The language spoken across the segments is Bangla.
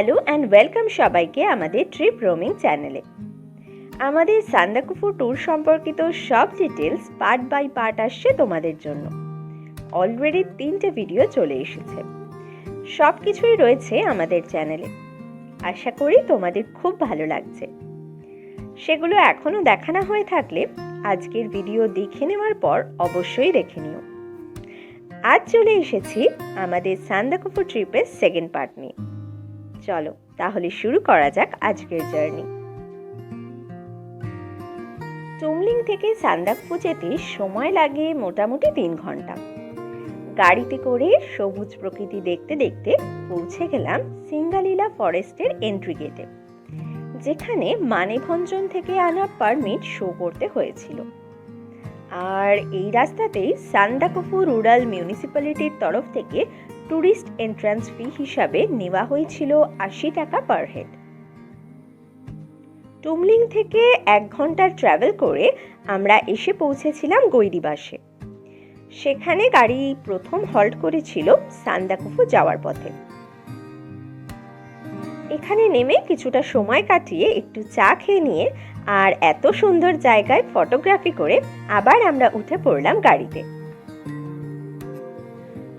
হ্যালো অ্যান্ড ওয়েলকাম সবাইকে আমাদের ট্রিপ রোমিং চ্যানেলে। আমাদের সান্দাকফু ট্যুর সম্পর্কিত সব ডিটেলস পার্ট বাই পার্ট আসছে তোমাদের জন্য। অলরেডি 3টে ভিডিও চলে এসেছে, সব কিছুই রয়েছে আমাদের চ্যানেলে। আশা করি তোমাদের খুব ভালো লাগছে। সেগুলো এখনও দেখা না হয়ে থাকলে আজকের ভিডিও দেখে নেওয়ার পর অবশ্যই দেখে নিও। আজ চলে এসেছি আমাদের সান্দাকফু ট্রিপের সেকেন্ড পার্ট নিয়ে। চলো তাহলে শুরু করা যাক আজকের জার্নি। টুমলিং থেকে সান্দাকফু যেতে সময় লাগে মোটামুটি 3 ঘন্টা। গাড়িতে করে সবুজ প্রকৃতি দেখতে দেখতে পৌঁছে গেলাম সিঙ্গালীলা ফরেস্টের এন্ট্রি গেটে, যেখানে মানেভঞ্জন থেকে আনা পারমিট শো করতে হয়েছিল। আর এই রাস্তাতেই সান্দাকফু রুরাল মিউনিসিপ্যালিটির তরফ থেকে ট্যুরিস্ট এন্ট্রান্স ফি হিসাবে নেওয়া হয়েছিল 80 টাকা পার হেড। টুমলিং থেকে 1 ঘন্টার ট্রাভেল করে আমরা এসে পৌঁছেছিলাম গৈরিবাসে। সেখানে গাড়ি প্রথম হল্ট করেছিল সান্দাকফু যাওয়ার পথে। এখানে নেমে কিছুটা সময় কাটিয়ে একটু চা খেয়ে নিয়ে আর এত সুন্দর জায়গায় ফটোগ্রাফি করে আবার আমরা উঠে পড়লাম গাড়িতে।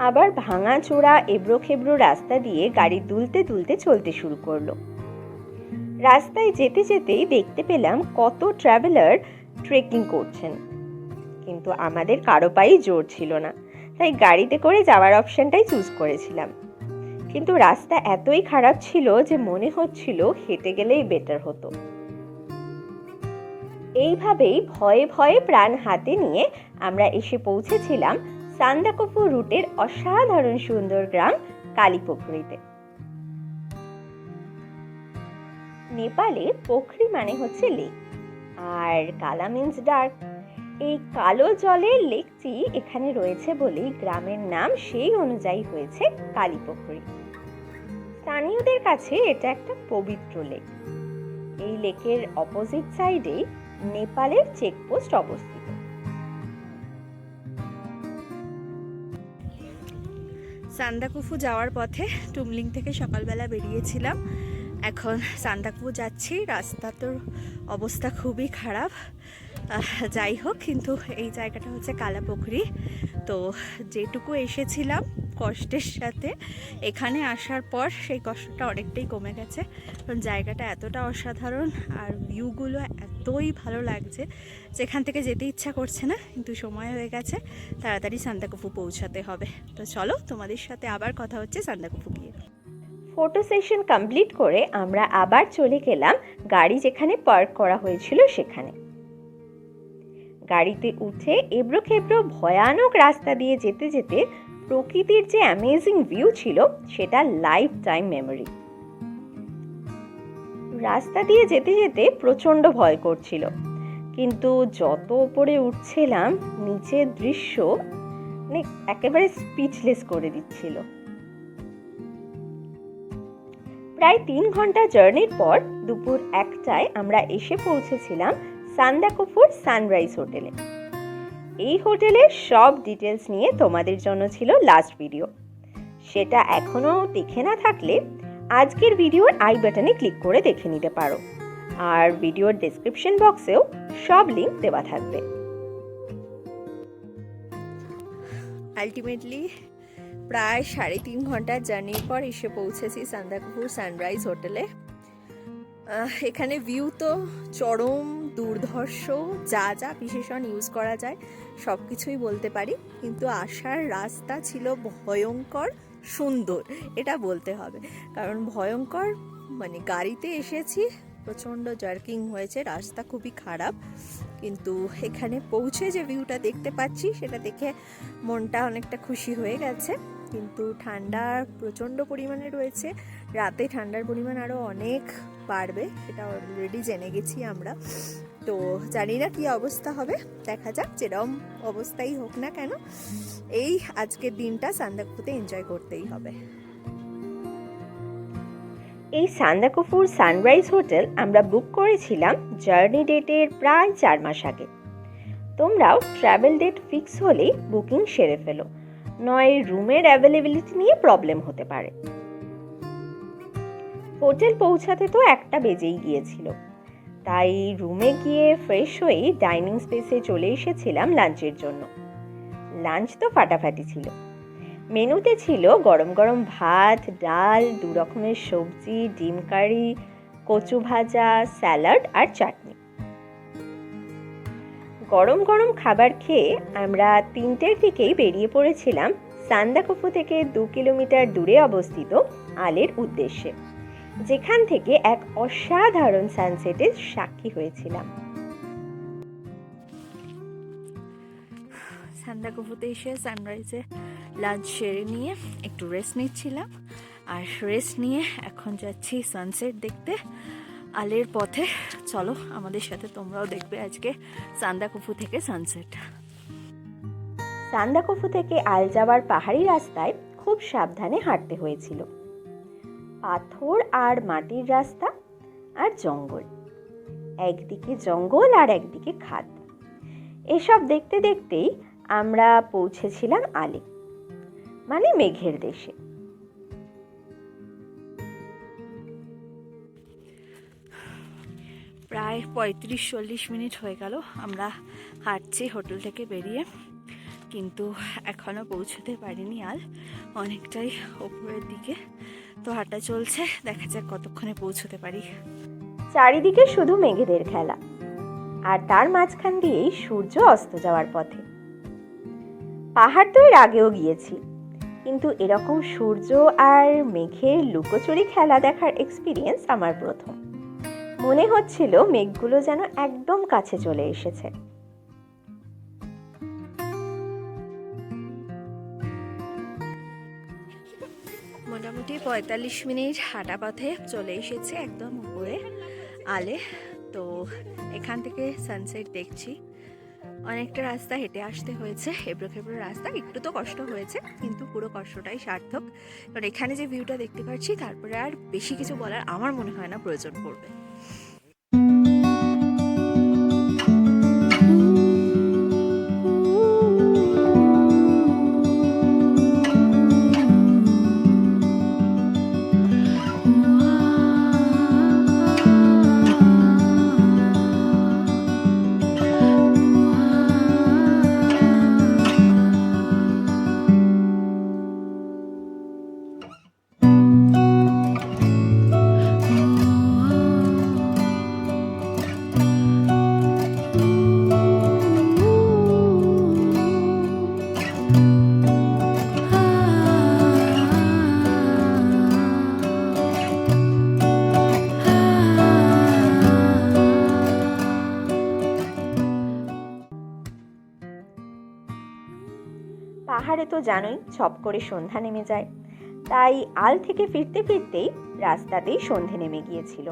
আবার ভাঙা চোরা এবড়ো খেবড়ো রাস্তা দিয়ে গাড়ি দুলতে দুলতে চলতে শুরু করলো। রাস্তায় যেতে যেতেই দেখতে পেলাম কত ট্রাভেলার ট্রেকিং করছেন, কিন্তু আমাদের কারো পায়েই জোর ছিল না, তাই গাড়িতে করে যাওয়ার অপশনটাই চুজ করেছিলাম। কিন্তু রাস্তা এতই খারাপ ছিল যে মনে হচ্ছিল হেঁটে গেলেই বেটার হতো। এইভাবেই ভয়ে ভয়ে প্রাণ হাতে নিয়ে আমরা এসে পৌঁছেছিলাম সান্দাকফু রুটের অসাধারণ সুন্দর গ্রাম কালীপুখুরিতে। নেপালে পোখরি মানে হচ্ছে লেক, আর কালা মিন্স ডার্ক। এই কালো জলের লেকটি এখানে রয়েছে বলেই গ্রামের নাম সেই অনুযায়ী হয়েছে কালীপুখুরি। স্থানীয়দের কাছে এটা একটা পবিত্র লেক। এই লেকের অপোজিট সাইডেই নেপালের চেকপোস্ট অবস্থিত। সান্দাকফু যাওয়ার পথে টুমলিং থেকে সকালবেলা বেরিয়েছিলাম, এখন সান্দাকফু যাচ্ছি। রাস্তার অবস্থা খুবই খারাপ, যাই হোক, কিন্তু এই জায়গাটা হচ্ছে কালাপুখুরি। তো যেটুকু এসেছিলাম কষ্টের সাথে, এখানে আসার পর সেই কষ্টটা অনেকটাই কমে গেছে, কারণ জায়গাটা এতটা অসাধারণ আর ভিউগুলো এতই ভালো লাগছে যেখান থেকে যেতে ইচ্ছা করছে না, কিন্তু সময় হয়ে গেছে, তাড়াতাড়ি সান্দাকফু পৌঁছাতে হবে। তো চলো তোমাদের সাথে আবার কথা হচ্ছে সান্দাকফু গিয়ে। ফটো সেশন কমপ্লিট করে আমরা আবার চলে গেলাম গাড়ি যেখানে পার্ক করা হয়েছিল সেখানে। গাড়িতে উঠে এবড়ো খেবড়ো ভয়ানক রাস্তা দিয়ে যেতে যেতে প্রকৃতির যে অ্যামেজিং ভিউ ছিল সেটা লাইফ টাইম মেমোরি। রাস্তা দিয়ে যেতে যেতে প্রচন্ড ভয় করছিল, কিন্তু যত উপরে উঠছিলাম নিচের দৃশ্য একেবারে স্পিচলেস করে দিচ্ছিল। প্রায় 3 ঘন্টা জার্নির পর দুপুর 1টায় আমরা এসে পৌঁছেছিলাম সান্দাকফুর সানরাইজ হোটেলে। এই হোটেলের সব ডিটেলস নিয়ে তোমাদের জন্য ছিল লাস্ট ভিডিও। সেটা এখনো দেখে না থাকলে আজকের ভিডিওর আই বাটনে ক্লিক করে দেখে নিতে পারো, আর ভিডিওর ডেসক্রিপশন বক্সেও সব লিংক দেওয়া থাকবে। আলটিমেটলি প্রায় 3.5 ঘন্টার জার্নির পর এসে পৌঁছেছি সান্দাকফুর সানরাইজ হোটেলে। এখানে ভিউ তো চরম দুর্ধর্ষ, যা যা বিশেষণ ইউজ করা যায় সব কিছুই বলতে পারি, কিন্তু আসার রাস্তা ছিল ভয়ঙ্কর সুন্দর, এটা বলতে হবে। কারণ ভয়ঙ্কর মানে গাড়িতে এসেছি, প্রচণ্ড জার্কিং হয়েছে, রাস্তা খুবই খারাপ, কিন্তু এখানে পৌঁছে যে ভিউটা দেখতে পাচ্ছি সেটা দেখে মনটা অনেকটা খুশি হয়ে গেছে। কিন্তু ঠান্ডা প্রচণ্ড পরিমাণে রয়েছে, রাতে ঠান্ডার পরিমাণ আরও অনেক বাড়বে, সেটা অলরেডি জেনে গেছি আমরা। তো জানি না কী অবস্থা হবে, দেখা যাক। যেরকম অবস্থাই হোক না কেন, এই আজকের দিনটা সান্দাকফুতে এনজয় করতেই হবে। এই সান্দাকফুর সানরাইজ হোটেল আমরা বুক করেছিলাম জার্নি ডেটের প্রায় 4 মাস আগে। তোমরাও ট্রাভেল ডেট ফিক্স হলেই বুকিং সেরে ফেলো, নয় রুমের অ্যাভেলেবিলিটি নিয়ে প্রবলেম হতে পারে। হোটেল পৌঁছাতে তো 1টা বেজেই গিয়েছিল, তাই রুমে গিয়ে ফ্রেশ হয়ে ডাইনিং স্পেসে চলে এসেছিলাম লাঞ্চের জন্য। লাঞ্চ তো ফাটাফাটি ছিল। মেনুতে ছিল গরম গরম ভাত, ডাল, 2 রকমের সবজি, ডিম কারি, কচু ভাজা, স্যালাড আর চাটনি। গরম গরম খাবার খেয়ে আমরা 3টের দিকেই বেরিয়ে পড়েছিলাম সান্দাকফু থেকে 2 কিলোমিটার দূরে অবস্থিত আলের উদ্দেশ্যে, যেখান থেকে এক অসাধারণ সানসেটের সাক্ষী হয়েছিলাম। সান্দাকফুতে এসে সানরাইজে লাঞ্চ সেরে নিয়ে একটু রেস্ট নিচ্ছিলাম, আর রেস্ট নিয়ে এখন যাচ্ছি সানসেট দেখতে আলের পথে। চলো আমাদের সাথে তোমরাও দেখবে আজকে সান্দাকফু থেকে সানসেট। সান্দাকফু থেকে আল যাওয়ার পাহাড়ি রাস্তায় খুব সাবধানে হাঁটতে হয়েছিল। পাথর আর মাটির রাস্তা আর জঙ্গল, একদিকে জঙ্গল আর একদিকে খাদ। এসব দেখতে দেখতেই আমরা পৌঁছেছিলাম আলে, মানে মেঘের দেশে। প্রায় 35-40 মিনিট হয়ে গেল আমরা হাঁটছি হোটেল থেকে বেরিয়ে, কিন্তু এখনও পৌঁছতে পারিনি আল, অনেকটাই ওপরের দিকে। তো হাঁটা চলছে, দেখা যাক কতক্ষণে পৌঁছতে পারি। চারিদিকে শুধু মেঘেদের খেলা, আর তার মাঝখান দিয়েই সূর্য অস্ত যাওয়ার পথে। পাহাড় তো এর আগেও গিয়েছি, কিন্তু এরকম সূর্য আর মেঘের লুকোচুরি খেলা দেখার এক্সপিরিয়েন্স আমার প্রথম। মনে হচ্ছিল মেঘগুলো যেন একদম কাছে চলে এসেছে। মোটামুটি 45 মিনিট হাঁটা পথে চলে এসেছে একদম উপরে আলে। তো এখান থেকে সানসেট দেখছি। অনেকটা রাস্তা হেঁটে আসতে হয়েছে, এবড়ো খেবড়ো রাস্তা, একটু তো কষ্ট হয়েছে, কিন্তু পুরো কষ্টটাই সার্থক। কারণ এখানে যে ভিউটা দেখতে পাচ্ছি, তারপরে আর বেশি কিছু বলার আমার মনে হয় না প্রয়োজন পড়বে। পাহাড়ে তো জানোই ছপ করে সন্ধ্যা নেমে যায়, তাই আল থেকে ফিরতে ফিরতেই রাস্তাতেই সন্ধে নেমে গিয়েছিল।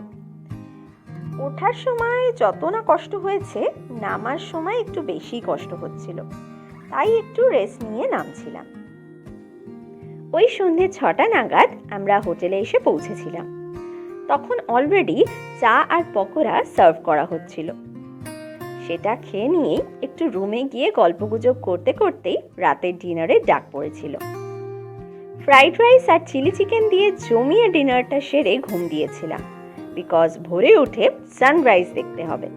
ওঠার সময় যত না কষ্ট হয়েছে, নামার সময় একটু বেশি কষ্ট হচ্ছিল, তাই একটু রেস্ট নিয়ে নামছিলাম। ওই সন্ধে 6টা নাগাদ আমরা হোটেলে এসে পৌঁছেছিলাম। তখন অলরেডি চা আর পকোড়া সার্ভ করা হচ্ছিল। সেটা খেয়ে নিয়েই একটু রুমে গিয়ে গল্পগুজব করতে করতেই রাতের ডিনারের ডাক পড়েছিল। ফ্রাইড রাইস আর চিলি চিকেন দিয়ে জমিয়ে ডিনারটা সেরে ঘুম দিয়েছিলাম, বিকজ ভোরে উঠে সানরাইজ দেখতে হবে।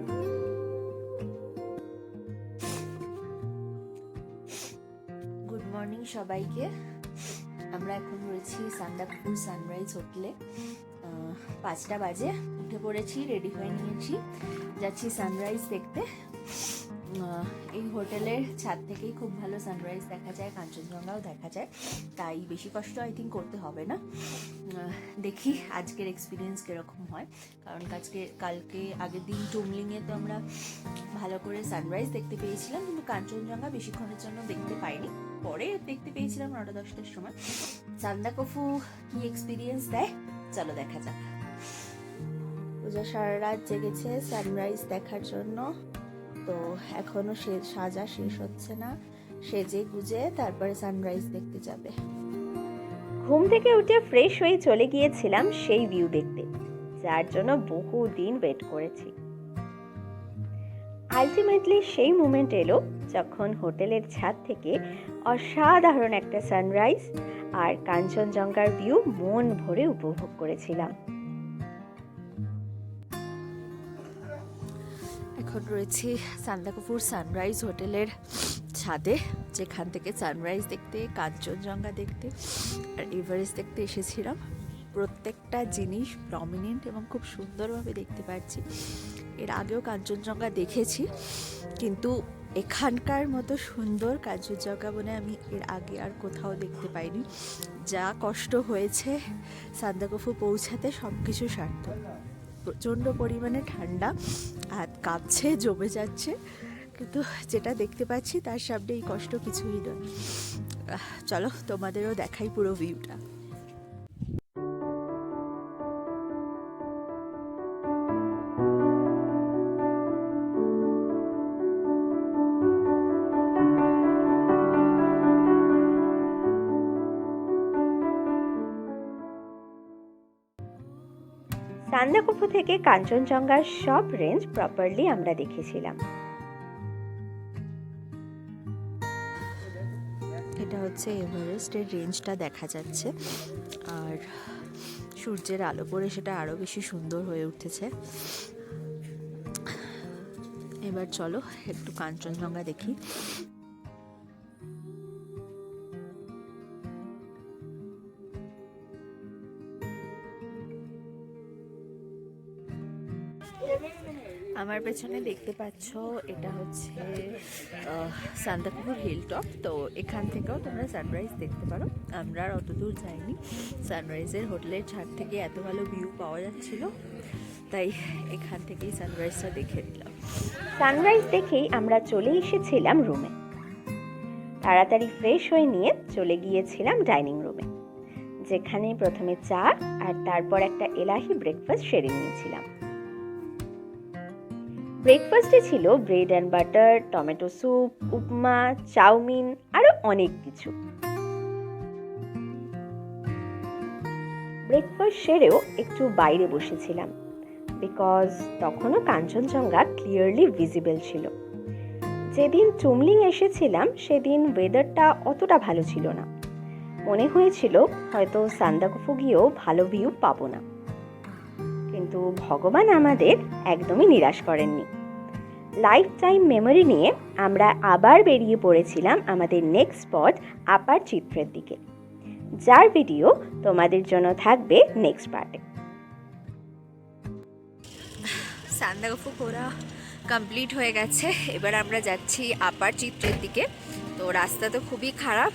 গুড মর্নিং সবাইকে। আমরা এখন রয়েছি সান্দাকফু সানরাইজ হোটেলে। 5টা বাজে, উঠে পড়েছি, রেডি হয়ে নিয়েছি, যাচ্ছি সানরাইজ দেখতে। এই হোটেলের ছাদ থেকেই খুব ভালো সানরাইজ দেখা যায়, কাঞ্চনজঙ্ঘাও দেখা যায়, তাই বেশি কষ্ট আই থিঙ্ক করতে হবে না। দেখি আজকের এক্সপিরিয়েন্স কীরকম হয়, কারণ কালকে আগের দিন টুমলিংয়ে তো আমরা ভালো করে সানরাইজ দেখতে পেয়েছিলাম, কিন্তু কাঞ্চনজঙ্ঘা বেশিক্ষণের জন্য দেখতে পাইনি, পরে দেখতে পেয়েছিলাম 9টা-10টার সময়। সান্দাকফু কি এক্সপিরিয়েন্স দেয় চলো দেখা যাক। পূজা সারা রাত জেগেছে সানরাইজ দেখার জন্য, তো এখনো সাজা শেষ হচ্ছে না, সেজে গুজে তারপরে সানরাইজ দেখতে যাবে। ঘুম থেকে উঠে ফ্রেশ হয়ে চলে গিয়েছিলাম সেই ভিউ দেখতে, যার জন্য বহুদিন ওয়েট করেছি। আলটিমেটলি সেই মোমেন্ট এলো যখন হোটেলের ছাদ থেকে অসাধারণ একটা সানরাইজ আর কাঞ্চনজঙ্ঘার ভিউ মন ভরে উপভোগ করেছিলাম। এখন রয়েছি সান্দাকফু সানরাইজ হোটেলের ছাদে, যেখান থেকে সানরাইজ দেখতে, কাঞ্চনজঙ্ঘা দেখতে আর এভারেস্ট দেখতে এসেছিলাম। প্রত্যেকটা জিনিস প্রমিনেন্ট এবং খুব সুন্দরভাবে দেখতে পাচ্ছি। এর আগেও কাঞ্চনজঙ্ঘা দেখেছি, কিন্তু এখানকার মতো সুন্দর কাঞ্চনজঙ্ঘা বলে আমি এর আগে আর কোথাও দেখতে পাইনি। যা কষ্ট হয়েছে সান্দাকফু পৌঁছাতে সব কিছু সার্থক। প্রচণ্ড পরিমাণে ঠান্ডা, হাত কাঁপছে, জমে যাচ্ছে, কিন্তু যেটা দেখতে পাচ্ছি তার সামনে এই কষ্ট কিছুই নয়। চলো তোমাদেরও দেখাই পুরো ভিউটা। সান্দাকফু থেকে কাঞ্চনজঙ্ঘার সব রেঞ্জ প্রপারলি আমরা দেখেছিলাম। এটা হচ্ছে এভারেস্টের রেঞ্জটা দেখা যাচ্ছে, আর সূর্যের আলো পড়ে সেটা আরও বেশি সুন্দর হয়ে উঠেছে। এবার চলো একটু কাঞ্চনজঙ্ঘা দেখি। আমার পেছনে দেখতে পাচ্ছ এটা হচ্ছে সান্দাকফু হিল টপ। তো এখান থেকেও তোমরা সানরাইজ দেখতে পারো। আমরা আর অত দূর যাইনি, সানরাইজের হোটেলের ছাদ থেকে এত ভালো ভিউ পাওয়া যাচ্ছিল, তাই এখান থেকেই সানরাইজটা দেখে নিলাম। সানরাইজ দেখেই আমরা চলে এসেছিলাম রুমে। তাড়াতাড়ি ফ্রেশ হয়ে নিয়ে চলে গিয়েছিলাম ডাইনিং রুমে, যেখানে প্রথমে চা আর তারপর একটা এলাহি ব্রেকফাস্ট সেরে নিয়েছিলাম। ব্রেকফাস্টে ছিল bread and butter, tomato soup, উপমা, চাউমিন আরও অনেক কিছু। ব্রেকফাস্ট সেরেও একটু বাইরে বসেছিলাম, বিকজ তখনও কাঞ্চনজঙ্ঘা ক্লিয়ারলি ভিজিবল ছিল। যেদিন চুমলিং এসেছিলাম সেদিন ওয়েদারটা অতটা ভালো ছিল না, মনে হয়েছিল হয়তো সান্দাকফু গিয়েও ভালো ভিউ পাবো না। কিন্তু ভগবান আমাদের একদমই নিরাশ করেননি। লাইফ টাইম মেমোরি নিয়ে আমরা আবার বেরিয়ে পড়েছিলাম আমাদের নেক্সট স্পট আপার চিত্রের দিকে, যার ভিডিও তোমাদের জন্য থাকবে নেক্সট পার্টে। সান্দাকফু ঘোরা কমপ্লিট হয়ে গেছে, এবার আমরা যাচ্ছি আপার চিত্রের দিকে। তো রাস্তা তো খুবই খারাপ,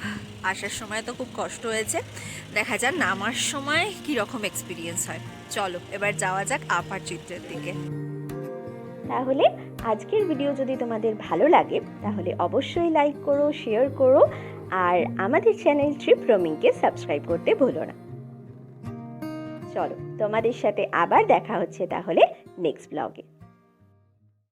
আসার সময় তো খুব কষ্ট হয়েছে, দেখা যাক নামার সময় কীরকম এক্সপিরিয়েন্স হয়। চলো এবার যাওয়া যাক আপার চিত্রের দিকে। তাহলে আজকের ভিডিও যদি তোমাদের ভালো লাগে তাহলে অবশ্যই লাইক করো, শেয়ার করো, আর আমাদের চ্যানেল ট্রিপ রোমিংকে সাবস্ক্রাইব করতে ভুলো না। চলো তোমাদের সাথে আবার দেখা হচ্ছে তাহলে নেক্সট ব্লগে।